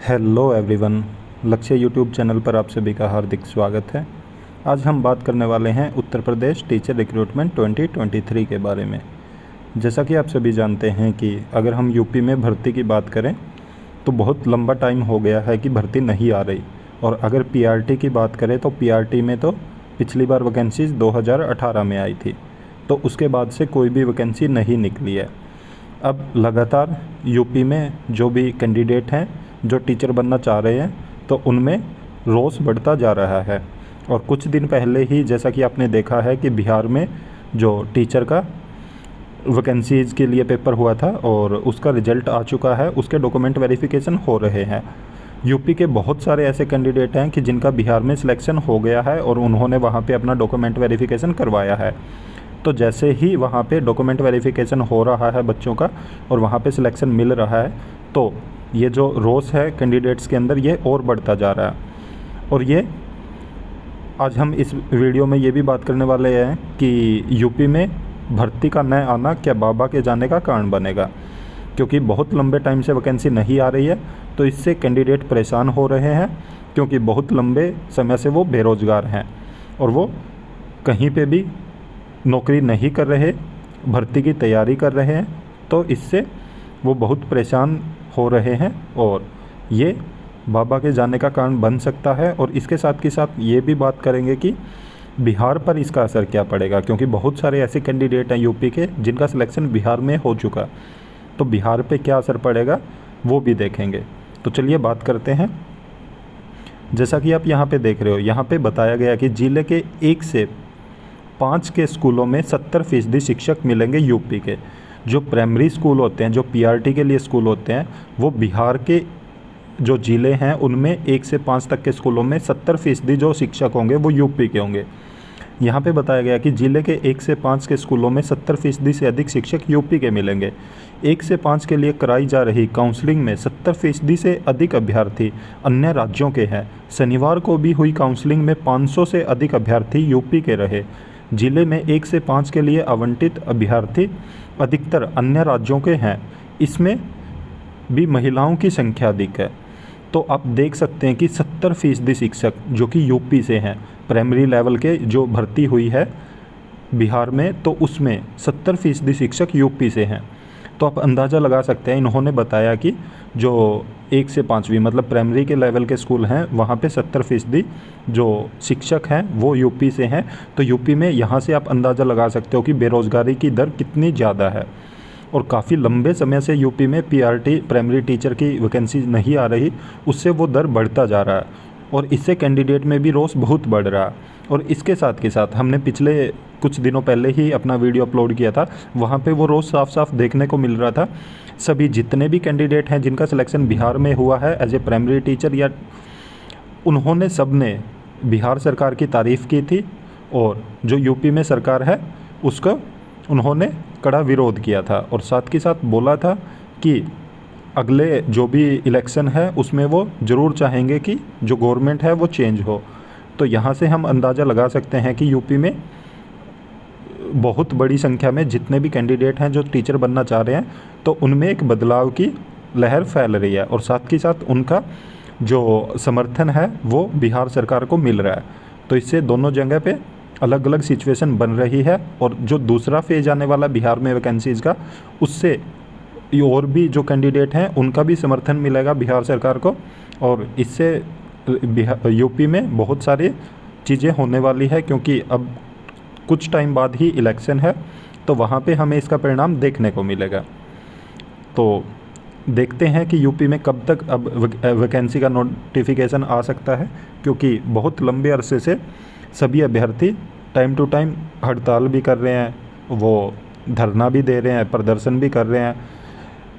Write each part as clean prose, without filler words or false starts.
Hello everyone, लक्ष्य YouTube channel पर आप सभी का हार्दिक स्वागत है। आज हम बात करने वाले हैं उत्तर प्रदेश टीचर रिक्रूटमेंट 2023 के बारे में। जैसा कि आप सभी जानते हैं कि अगर हम यूपी में भर्ती की बात करें तो बहुत लंबा टाइम हो गया है कि भर्ती नहीं आ रही, और अगर पीआरटी की बात करें तो पीआरटी में तो पिछली बार वैकेंसीज 2018 में आई थी, तो उसके बाद से कोई भी वैकेंसी नहीं निकली है। अब लगातार यूपी में जो भी कैंडिडेट हैं जो टीचर बनना चाह रहे हैं तो उनमें रोष बढ़ता जा रहा है। और कुछ दिन पहले ही जैसा कि आपने देखा है कि बिहार में जो टीचर का वैकेंसीज़ के लिए पेपर हुआ था और उसका रिजल्ट आ चुका है, उसके डॉक्यूमेंट वेरिफिकेशन हो रहे हैं। यूपी के बहुत सारे ऐसे कैंडिडेट हैं कि जिनका बिहार में सिलेक्शन हो गया है और उन्होंने वहाँ पे अपना डॉक्यूमेंट वेरिफिकेशन करवाया है। तो जैसे ही वहाँ पे डॉक्यूमेंट वेरिफिकेशन हो रहा है बच्चों का और वहाँ पे सिलेक्शन मिल रहा है, तो ये जो रोष है कैंडिडेट्स के अंदर ये और बढ़ता जा रहा है। और ये आज हम इस वीडियो में ये भी बात करने वाले हैं कि यूपी में भर्ती का न आना क्या बाबा के जाने का कारण बनेगा, क्योंकि बहुत लंबे टाइम से वैकेंसी नहीं आ रही है। तो इससे कैंडिडेट परेशान हो रहे हैं, क्योंकि बहुत लंबे समय से वो बेरोज़गार हैं और वो कहीं पे भी नौकरी नहीं कर रहे, भर्ती की तैयारी कर रहे हैं। तो इससे वो बहुत परेशान हो रहे हैं और ये बाबा के जाने का कारण बन सकता है। और इसके साथ के साथ ये भी बात करेंगे कि बिहार पर इसका असर क्या पड़ेगा, क्योंकि बहुत सारे ऐसे कैंडिडेट हैं यूपी के जिनका सिलेक्शन बिहार में हो चुका, तो बिहार पे क्या असर पड़ेगा वो भी देखेंगे। तो चलिए बात करते हैं। जैसा कि आप यहाँ पे देख रहे हो, यहाँ पे बताया गया कि जिले के 1 से 5 के स्कूलों में 70% शिक्षक मिलेंगे यूपी के। जो प्राइमरी स्कूल होते हैं, जो पीआरटी के लिए स्कूल होते हैं, वो बिहार के जो ज़िले हैं उनमें 1 से 5 तक के स्कूलों में 70% जो शिक्षक होंगे वो यूपी के होंगे। यहाँ पे बताया गया कि ज़िले के 1 से 5 के स्कूलों में 70% से अधिक शिक्षक यूपी के मिलेंगे। 1 से 5 के लिए कराई जा रही काउंसलिंग में 70% से अधिक अभ्यर्थी अन्य राज्यों के हैं। शनिवार को भी हुई काउंसलिंग में 500 से अधिक अभ्यर्थी यूपी के रहे। जिले में 1 से 5 के लिए आवंटित अभ्यर्थी अधिकतर अन्य राज्यों के हैं। इसमें भी महिलाओं की संख्या अधिक है। तो आप देख सकते हैं कि 70% शिक्षक जो कि यूपी से हैं, प्राइमरी लेवल के जो भर्ती हुई है बिहार में, तो उसमें 70% शिक्षक यूपी से हैं। तो आप अंदाज़ा लगा सकते हैं, इन्होंने बताया कि जो 1 से 5वीं मतलब प्राइमरी के लेवल के स्कूल हैं वहाँ पे 70% जो शिक्षक हैं वो यूपी से हैं। तो यूपी में यहाँ से आप अंदाज़ा लगा सकते हो कि बेरोज़गारी की दर कितनी ज़्यादा है। और काफ़ी लंबे समय से यूपी में पीआरटी प्राइमरी टीचर की वैकेंसी नहीं आ रही, उससे वो दर बढ़ता जा रहा है और इससे कैंडिडेट में भी रोष बहुत बढ़ रहा है। और इसके साथ के साथ हमने पिछले कुछ दिनों पहले ही अपना वीडियो अपलोड किया था, वहाँ पे वो रोज़ साफ साफ देखने को मिल रहा था। सभी जितने भी कैंडिडेट हैं जिनका सिलेक्शन बिहार में हुआ है एज ए प्राइमरी टीचर, या उन्होंने सब ने बिहार सरकार की तारीफ़ की थी और जो यूपी में सरकार है उसका उन्होंने कड़ा विरोध किया था। और साथ के साथ बोला था कि अगले जो भी इलेक्शन है उसमें वो ज़रूर चाहेंगे कि जो गवर्नमेंट है वो चेंज हो। तो यहाँ से हम अंदाज़ा लगा सकते हैं कि यूपी में बहुत बड़ी संख्या में जितने भी कैंडिडेट हैं जो टीचर बनना चाह रहे हैं, तो उनमें एक बदलाव की लहर फैल रही है और साथ के साथ उनका जो समर्थन है वो बिहार सरकार को मिल रहा है। तो इससे दोनों जगह पे अलग अलग सिचुएशन बन रही है। और जो दूसरा फेज आने वाला बिहार में वैकेंसीज़ का, उससे और भी जो कैंडिडेट हैं उनका भी समर्थन मिलेगा बिहार सरकार को, और इससे यूपी में बहुत सारी चीज़ें होने वाली है, क्योंकि अब कुछ टाइम बाद ही इलेक्शन है, तो वहाँ पे हमें इसका परिणाम देखने को मिलेगा। तो देखते हैं कि यूपी में कब तक अब वैकेंसी का नोटिफिकेशन आ सकता है, क्योंकि बहुत लंबे अरसे से सभी अभ्यर्थी टाइम टू टाइम हड़ताल भी कर रहे हैं, वो धरना भी दे रहे हैं, प्रदर्शन भी कर रहे हैं।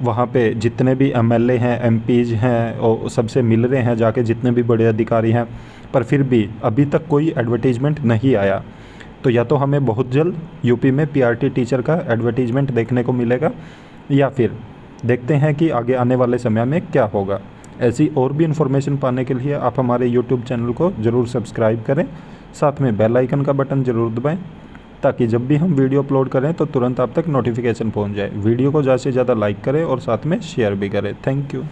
वहाँ पे जितने भी एमएलए हैं, एमपीज़ हैं, और सबसे मिल रहे हैं जाके, जितने भी बड़े अधिकारी हैं, पर फिर भी अभी तक कोई एडवर्टीजमेंट नहीं आया। तो या तो हमें बहुत जल्द यूपी में पीआरटी टीचर का एडवर्टीजमेंट देखने को मिलेगा, या फिर देखते हैं कि आगे आने वाले समय में क्या होगा। ऐसी और भी इन्फॉर्मेशन पाने के लिए आप हमारे यूट्यूब चैनल को ज़रूर सब्सक्राइब करें, साथ में बेल आइकन का बटन ज़रूर दबाएं, ताकि जब भी हम वीडियो अपलोड करें तो तुरंत आप तक नोटिफिकेशन पहुंच जाए। वीडियो को ज़्यादा से ज़्यादा लाइक करें और साथ में शेयर भी करें। Thank you.